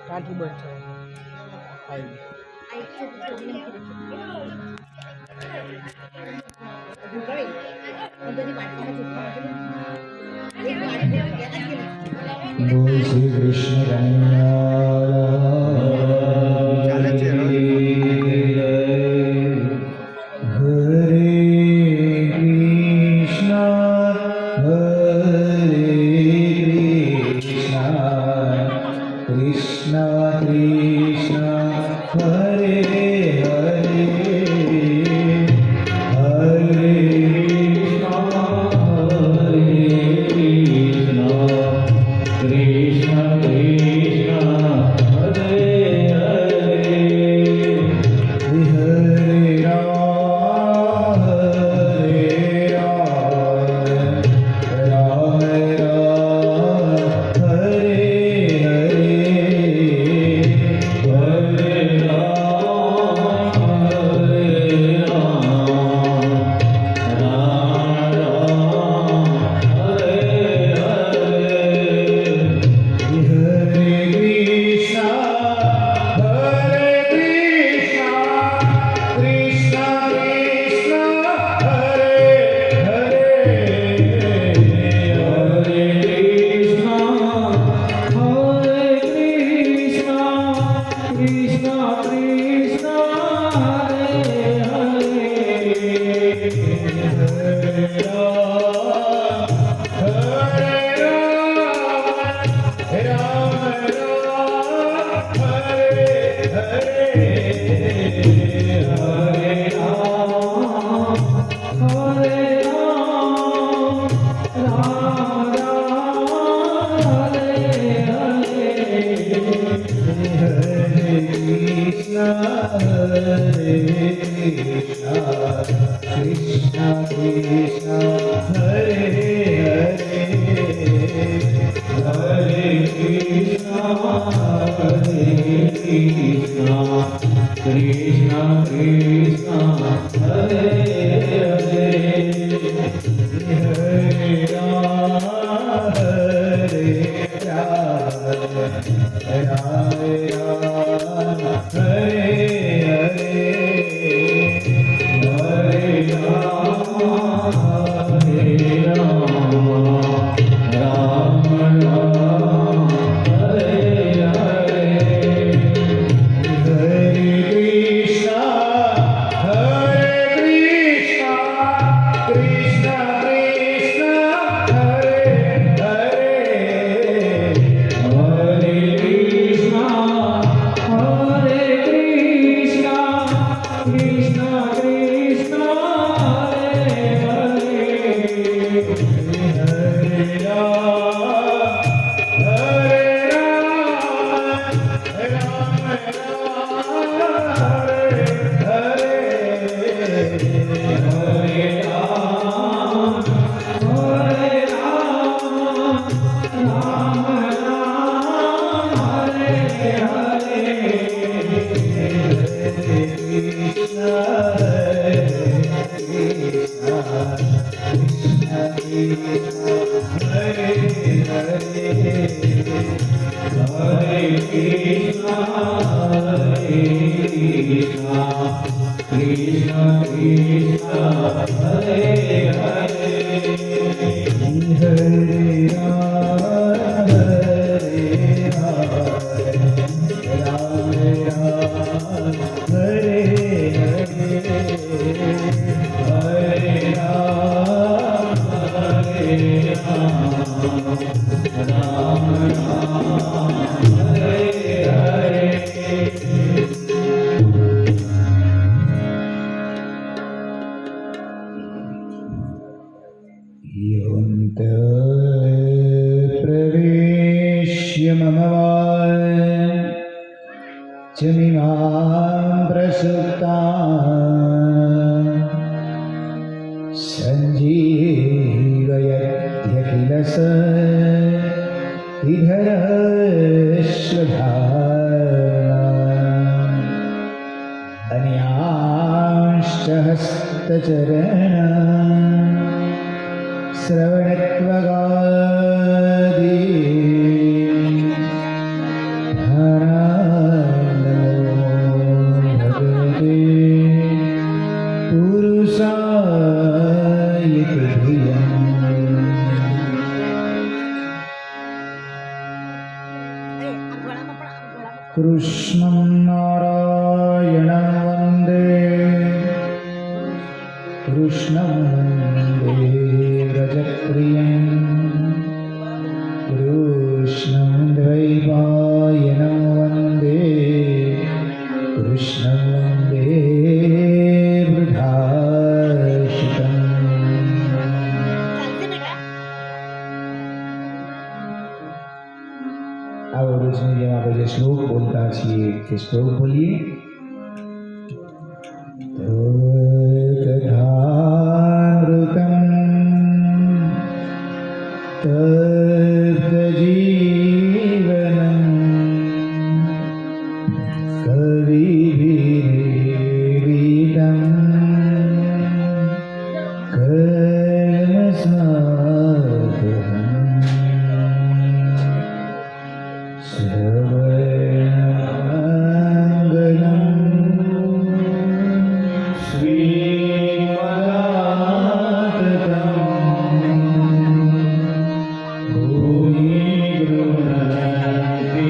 કાઠી બસ છે બોલ શ્રી કૃષ્ણ ચાલે છે प्रवेश्य मम वाचमिमां प्रसुप्तां सञ्जीवयत्यखिल सद्विधरश्वधाम्ना સપ્તચરણ શ્રવણત્વગાદી ભગવતે પુરુષાય તુભ્યં કૃષ્ણં નારાયણં વંદે કૃષ્ણં વંદે વ્રજપ્રિયં કૃષ્ણં દ્વૈપાયनं વંદે કૃષ્ણં વંદે વૃદ્ધાશ્રિતम् આવો રોજની જેમ આપણે જે શ્લોક બોલતા છીએ તે શ્લોક બોલીએ. કથામૃતં તદ્જીવનં કવિભીરીડિતં કર્મસાધનં શ્રવણમંગલં શ્રીમદાતતં ભૂમિ ગૃહ્ણતિ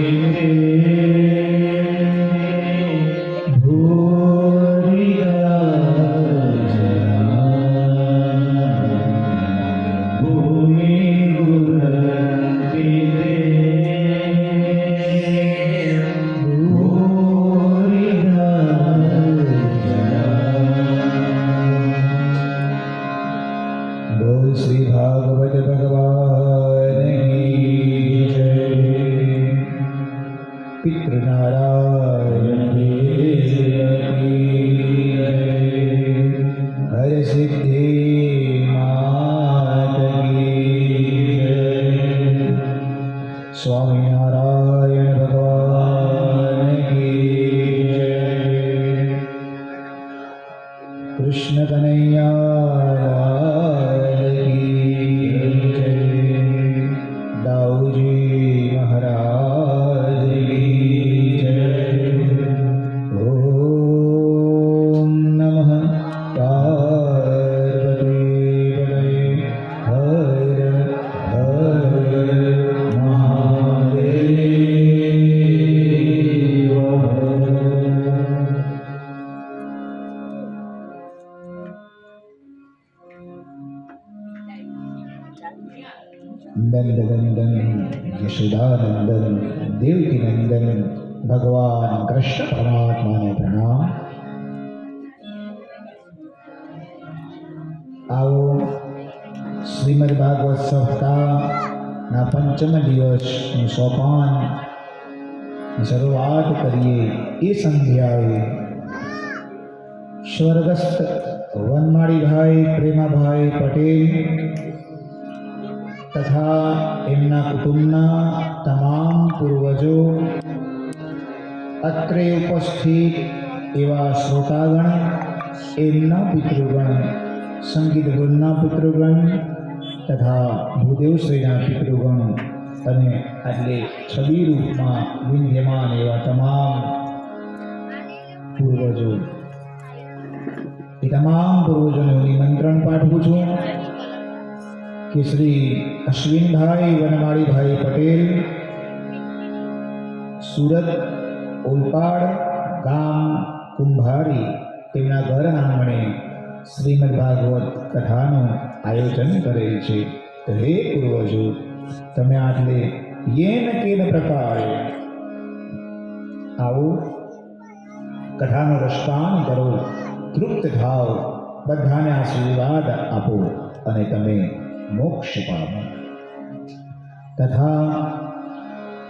ભૂમિ ગૃહ્ણતિ બોલ શ્રી ભાગવત ભગવાન કી જય. પિતૃનારાયણ દેવ કી જય. હર સિદ્ધિ માત કી જય. સ્વામિનારાયણ ભગવાન કી જય. કૃષ્ણ કનૈયા દાઉજી મહારાજ કી જય. ઓમ નમઃ પાર્વતી હર હર મહાદેવ. નંદનંદન યશોદાનંદન દેવકીનંદન ભગવાન કૃષ્ણ પરમાત્માને પ્રણામ. આવો શ્રીમદ ભાગવત સપ્તાહના પંચમ દિવસનું સોપાન શરૂઆત કરીએ. એ સંધ્યાએ સ્વર્ગસ્થ વનમાળીભાઈ પ્રેમાભાઈ પટેલ તથા એમના કુટુંબના તમામ પૂર્વજો, અત્રે ઉપસ્થિત એવા શ્રોતાગણ, એમના પિતૃગણ, સંગીત વૃંદના પિતૃગણ તથા ભૂદેવશ્રીના પિતૃગણ અને એટલે છબી રૂપમાં વિદ્યમાન એવા તમામ પૂર્વજો, એ તમામ પૂર્વજોને હું નિમંત્રણ પાઠવું છું કે શ્રી અશ્વિનભાઈ વનમાળીભાઈ પટેલ, સુરત ઓલપાડ ગામ કુંભારી, તેમના ઘર આંગણે શ્રીમદ ભાગવત કથાનું આયોજન કરેલ છે. તો હે પૂર્વજો, તમે આટલે યેન કેન પ્રકારે આવો કથાનો રસપાન કરો, તૃપ્ત થાવ, બધાને આશીર્વાદ આપો અને તમે મોક્ષ પામો. તથા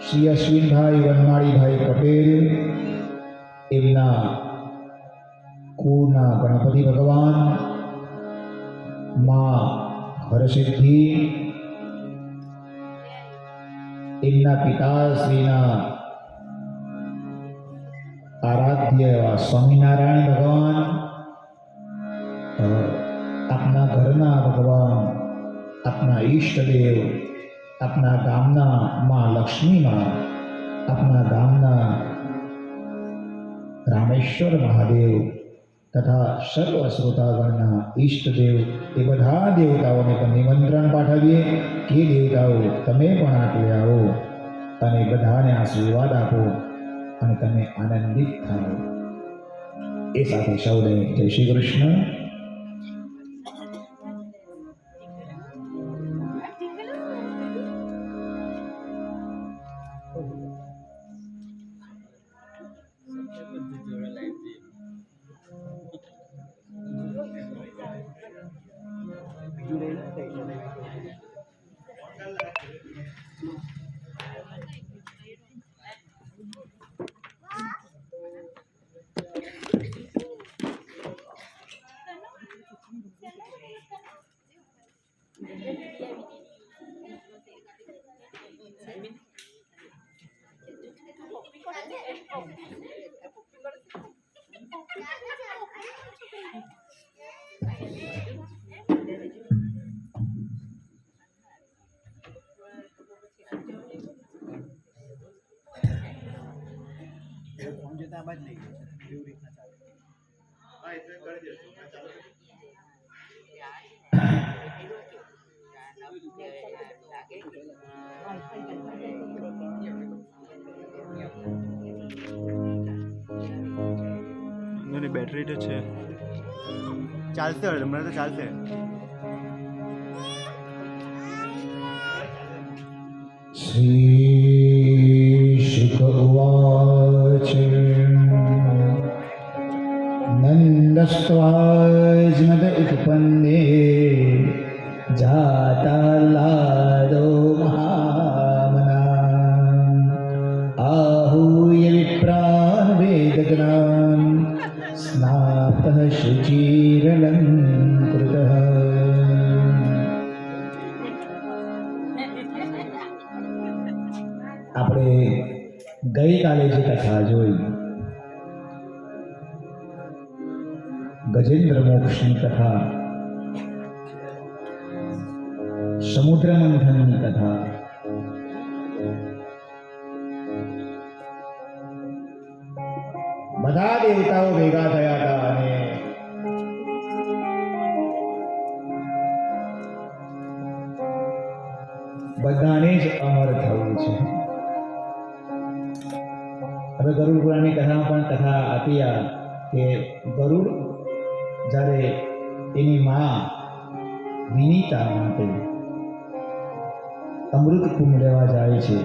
શ્રી અશ્વિનભાઈ વનમાળીભાઈ પટેલ, એમના કુળના ગણપતિ ભગવાન, માં હરસિદ્ધિ, એમના પિતાશ્રીના આરાધ્ય એવા સ્વામિનારાયણ ભગવાન, આપના ઘરના ભગવાન, આપના ઈષ્ટદેવ, આપના ગામના માં લક્ષ્મીમાં, આપના ગામના રામેશ્વર મહાદેવ તથા સર્વ શ્રોતાગણના ઈષ્ટદેવ એ બધા દેવતાઓને પણ નિમંત્રણ પાઠવીએ કે દેવતાઓ તમે પણ આટલે આવો અને બધાને આશીર્વાદ આપો અને તમે આનંદિત થાઓ. એ સાથે સૌને જય શ્રી કૃષ્ણ. બેટરી તો છે, ચાલશે હમણાં તો ચાલશે. શ્રી શુક ઉવાચ નંદસ્ત્વાજ્મદ ઉત્પન્ને જાતા લાદો મહામના आहूय विप्रान् वेदज्ञान् स्नातः शुचिरलङ्कृतः. આપણે ગઈકાલે જે કથા જોઈ ગજેન્દ્ર મોક્ષની કથા, સમુદ્ર મંથનની કથા, બધા દેવતાઓ ભેગા થયા હતા અને બધાને જ અમર થવું છે. હવે ગરુડ પુરાણની કથામાં પણ કથા આપી કે ગરુડ જ્યારે એની માં વિનીતા માટે અમૃત કુંભ લેવા જાય છે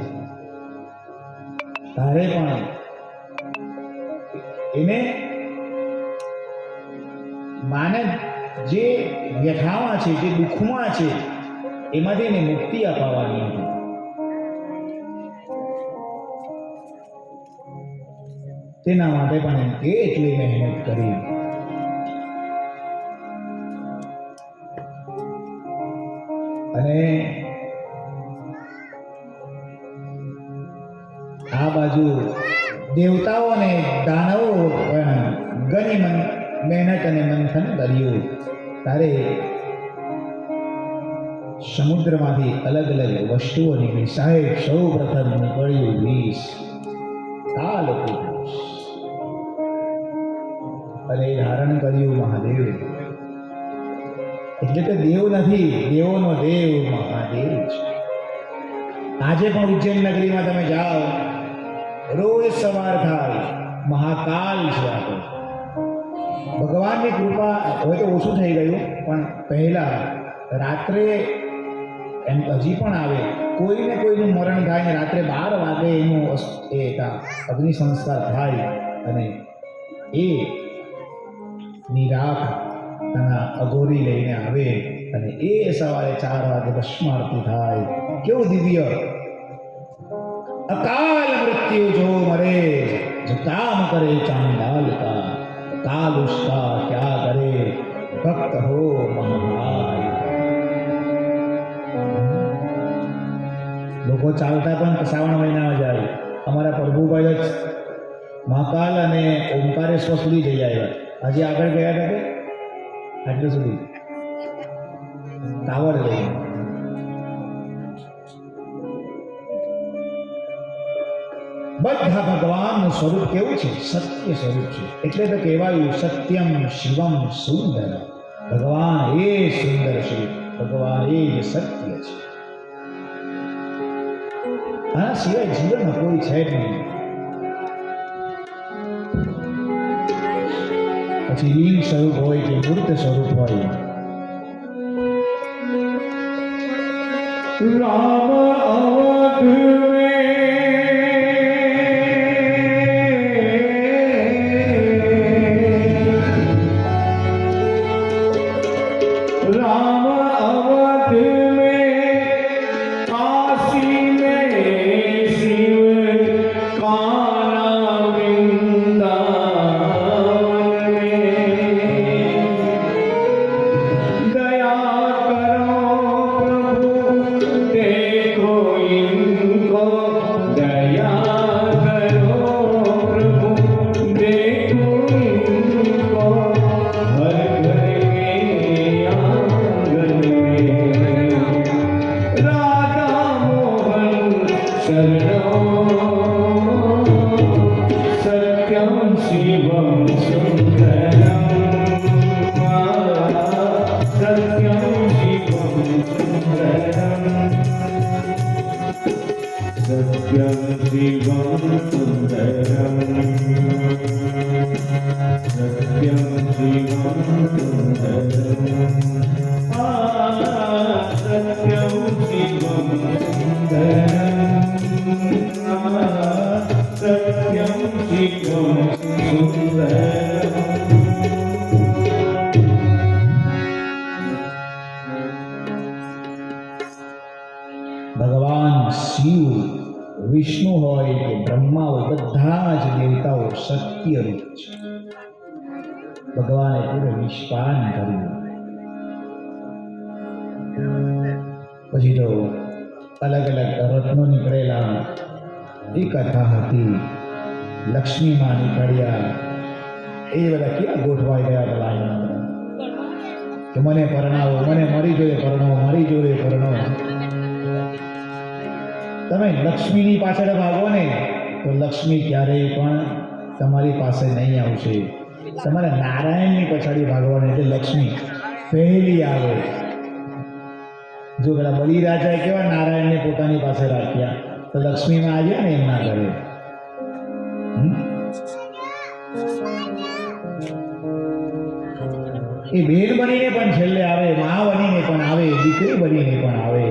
ત્યારે પણ એને માને જે વ્યથામાં છે, જે દુઃખમાં છે એમાંથી એને મુક્તિ અપાવવાની હતી. તેના માટે પણ કેટલી મહેનત કરી. અને આ બાજુ દેવતાઓ અને દાનવો પણ ઘણી મહેનત અને મંથન કર્યું. ત્યારે સમુદ્રમાંથી અલગ અલગ વસ્તુઓ નીકળી. સાહેબ સૌ પ્રથમ નીકળ્યું વિષ, કાલકૂટ, અને ધારણ કર્યું મહાદેવ. એટલે કે દેવ નથી, દેવોનો દેવ મહાદેવ છે. આજે પણ ઉજ્જૈન નગરીમાં તમે જાઓ, રોજ સવાર થાય, મહાકાલ છે આપણે. ભગવાનની કૃપા હવે તો ઓછું થઈ ગયું, પણ પહેલા રાત્રે એમ હજી પણ આવે, કોઈને કોઈનું મરણ થાય ને રાત્રે 12 વાગે એનું અગ્નિ સંસ્કાર થાય અને એ નિરાખ એના અઘોરી લઈને આવે અને એ સવારે 4 વાગે ભસ્મ આરતી થાય. કેવું દિવ્ય! અકાલ મૃત્યુ જો મરે જો કામ કરે ચાંડાલ કા, કાલ ઉસકા ક્યા કરે ભક્ત હો મહાકાલ. લોકો ચાલતા પણ શ્રાવણ મહિનામાં જાય. અમારા પ્રભુભાઈ જ મહાકાલ અને ઓમકારેશ્વર સુધી જઈ આવ્યા. હજી આગળ ગયા હતા કે આટલું સુધી કાવડ લઈ બધા ભગવાનનું સ્વરૂપ કેવું છે? સત્ય સ્વરૂપ છે. એટલે તો કહેવાયું સત્યમ શિવમ સુંદર. ભગવાન એ સુંદર છે, ભગવાન એ જ સત્ય છે. આના સિવાય જીવનમાં કોઈ છે જ નહીં. પછી લિંગ સ્વરૂપ હોય કે મૂર્ત સ્વરૂપ હોય. રામ અવધ ભગવાન શિવ, વિષ્ણુ હોય કે બ્રહ્મા હોય, બધા જ દેવતાઓ સત્ય રૂપ છે. ભગવાને પૂરું નિષ્પાન કર્યું. પછી તો અલગ અલગ રત્નો નીકળેલા. એ કથા હતી. લક્ષ્મીમાં નીકળ્યા. એ બધા કેવા ગોઠવાઈ ગયા પેલા કે મને પરણાવો, મને મરી જોઈએ પરણો, મરી જોઈએ પરણો. તમે લક્ષ્મીની પાછળ ભાગો ને તો લક્ષ્મી ક્યારેય પણ તમારી પાસે નહીં આવશે. તમારે નારાયણની પછાડી ભાગવાની એટલે લક્ષ્મી પહેલી આવે. જો પેલા બલિરાજાએ કેવા નારાયણને પોતાની પાસે રાખ્યા, તો લક્ષ્મીમાં આવ્યા ને એમના ઘરે. એ બેન બનીને પણ છેલ્લે આવે, મા બનીને પણ આવે, દીકરી બનીને પણ આવે.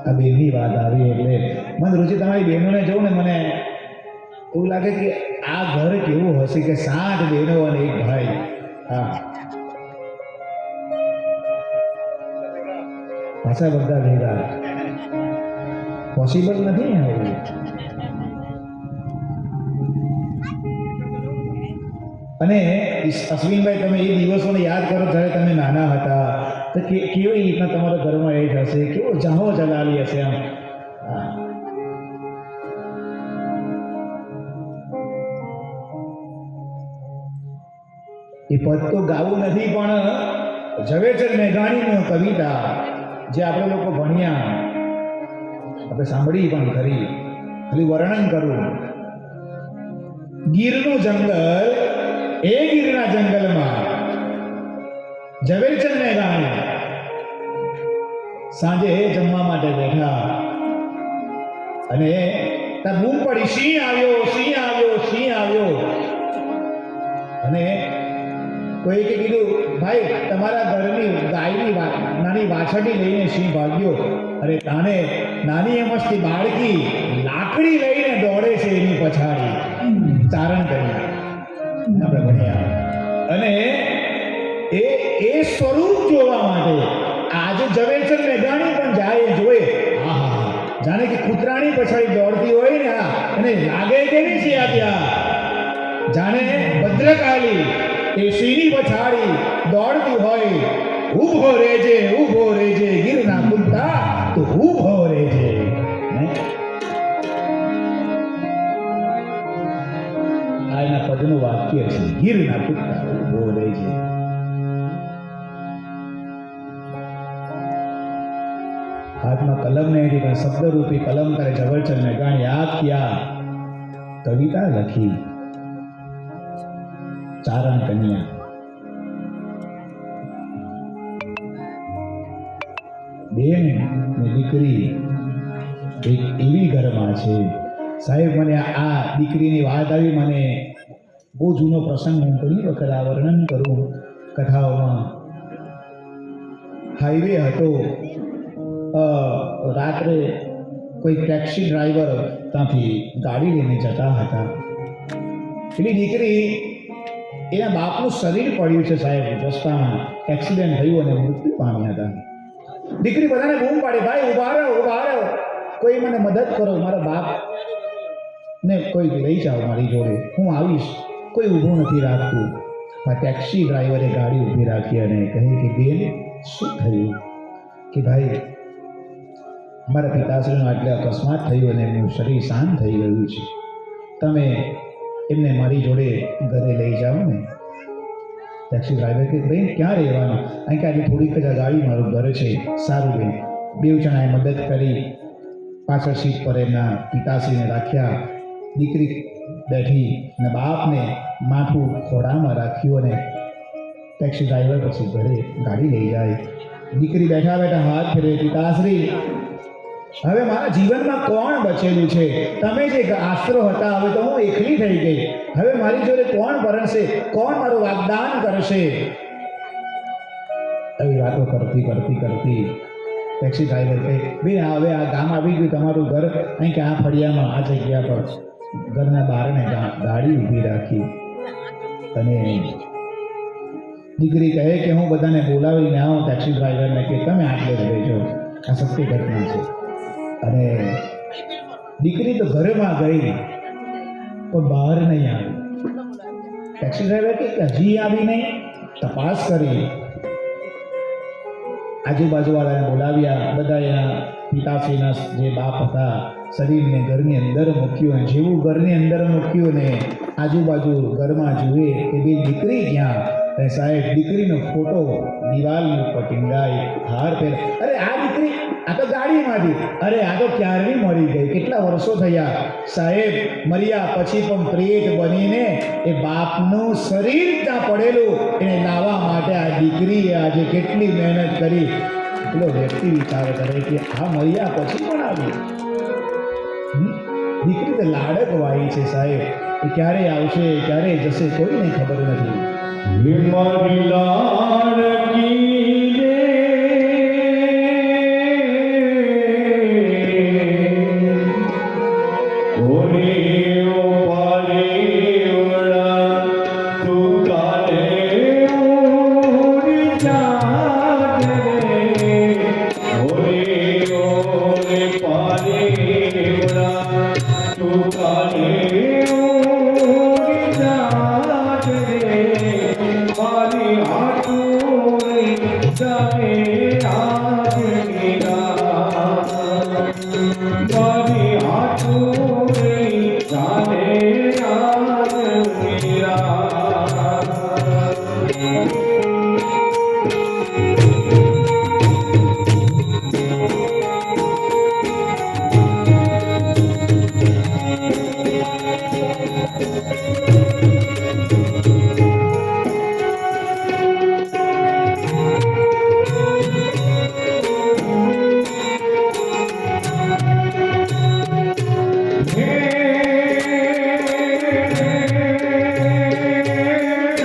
આ બેનની વાત આવી એટલે મને રુચિ તમારી બહેનોને જોઉં ને મને એવું લાગે કે આ ઘર કેવું હશે કે 7 બહેનો અને 1 ભાઈ. હા, પાછા બધા ભેગા પોસિબલ નથી ને આવું. અને અશ્વિનભાઈ, તમે એ દિવસોને યાદ કરો જ્યારે તમે નાના હતા, તો કેવી રીતના તમારા ઘરમાં એ હશે, કેવો જાહો જલાલી હશે આમ. એ પદ તો ગાવું નથી, પણ ઝવેરચંદ મેઘાણીની કવિતા જે આપણે લોકો ભણ્યા, આપણે સાંભળી પણ કરી, ખાલી વર્ણન કરું. ગીરનું જંગલ, એ ગીરના જંગલમાં ઝવેરચંદ મેઘાણી સાંજે જમવા માટે બેઠા અને ત્યાં બૂમ પડી, સિંહ આવ્યો, સિંહ આવ્યો, સિંહ આવ્યો. અને કોઈએ કીધું, ભાઈ તમારા ઘરની ગાયની નાની વાછડી લઈને સિંહ ભાગ્યો. અરે તાને નાની એમસ્તી બાળકી લાકડી લઈને દોડે છે એની પછાડી. ચારણ કરી આપણે ભણ્યા. અને એ સ્વરૂપ જોવા માટે આજે ઝવેરચંદ મેઘાણી પણ જાય, જોવે. હા, જાણે કે કૂતરાની પછાડી દોડતી હોય ને, અને લાગે કેવી છે આ ત્યાં, જાણે ભદ્રકાલી એ સિંહની પછાડી દોડતી હોય. ઊભો રહેજે ગીરના કુંતા, તો ઊભો રહેજે. પિતા બોલે છે. હાથમાં કલમ નહીં હતી પણ શબ્દરૂપી કલમ કરે ઝવેરચંદ મેઘાણી આ ક્યાં કવિતા લખી. ચારણ કન્યા બેન ને દીકરી એક એવી ઘરમાં છે. સાહેબ મને આ દીકરીની વાત આવી, મને બહુ જૂનો પ્રસંગ હું ઘણી વખત આ વર્ણન કરું કથાઓમાં. હાઈવે હતો, રાત્રે કોઈ ટેક્સી ડ્રાઈવર ત્યાંથી ગાડી લઈને જતા હતા. પેલી દીકરી એના બાપનું શરીર પડ્યું છે સાહેબ, રસ્તામાં એક્સિડન્ટ થયું અને મૃત્યુ પામ્યા હતા. દીકરી બધાને બૂમ પાડે, ભાઈ ઊભા રહો, કોઈ મને મદદ કરો, મારા બાપ ને કોઈ લઈ જાઓ મારી જોડે, હું આવીશ. કોઈ ઊભું નથી રાખતું. આ ટેક્સી ડ્રાઈવરે ગાડી ઊભી રાખી અને કહે કે બેન શું થયું? કે ભાઈ મારા પિતાશ્રીનો આટલે અકસ્માત થયો અને એમનું શરીર શાંત થઈ ગયું છે, તમે એમને મારી જોડે ઘરે લઈ જાઓ ને. ટેક્સી ડ્રાઈવર કે બેન ક્યાં રહેવાનું? અહીં કે આજે થોડીક જ ગાડી મારું ઘર છે. સારું બેન. બેઉ જણાએ મદદ કરી, પાછળ સીટ પર એમના પિતાશ્રીને રાખ્યા. દીકરી બેઠી અને બાપને માથું ખોડામાં રાખ્યું અને ટેક્સી ડ્રાઈવર પછી ઘરે ગાડી લઈ જાય. દીકરી બેઠા બેઠા હાથ ફેરવે, પિતાશ્રી હવે મારા જીવનમાં કોણ બચેલું છે? તમે જે આશરો હતા, હવે તો હું એકલી થઈ ગઈ. હવે મારી જોડે કોણ પરણશે? કોણ મારું વાગદાન કરશે? આવી વાતો કરતી ટેક્સી ડ્રાઈવર કહે બેન હવે આ ગામ આવી ગયું તમારું ઘર, અહીં કે આ ફળિયામાં આ જગ્યા પર ઘરના બહારને ગાડી ઊભી રાખી. અને દીકરી કહે કે હું બધાને બોલાવીને આવું. ટેક્સી ડ્રાઈવરને કે તમે આટલે જ રહેજો, આ સત્ય ઘટના છે. અને દીકરી તો ઘરમાં ગઈ પણ બહાર નહીં આવી. ટેક્સી ડ્રાઈવર કે હજી આવી નહીં? તપાસ કરી, આજુબાજુવાળાને બોલાવ્યા. બધા એના પિતાશ્રીના જે બાપ હતા શરીરને ઘરની અંદર મૂક્યું. અને જેવું ઘરની અંદર મૂક્યું ને આજુબાજુ ઘરમાં જુએ કે બે દીકરી ક્યાં? અને સાહેબ દીકરીનો ફોટો દિવાલ ઉપર ટીંગાઈ, હાર પહેર. અરે આ દીકરી, આ તો ગાડીમાંથી. અરે આ તો ક્યારની મરી ગઈ, કેટલા વર્ષો થયા. સાહેબ મર્યા પછી પણ પ્રેત બનીને એ બાપનું શરીર ત્યાં પડેલું એને લાવવા માટે આ દીકરીએ આજે કેટલી મહેનત કરી. પેલો વ્યક્તિ વિચાર કરે કે આ મર્યા પછી પણ આવ્યું. દીકરી તો લાડક વાળી છે સાહેબ, એ ક્યારે આવશે ક્યારે જશે કોઈને ખબર નથી. મારી લાડકી રે ઓરે ઓ પારે ઓરા તું કાલે ઉડી જાત રે ઓરે પારે ઓરા તું કાલે ઉડી જાત રે મારી હાટું જાને આજ નીરા મારી હાટું જાને આજ નીરા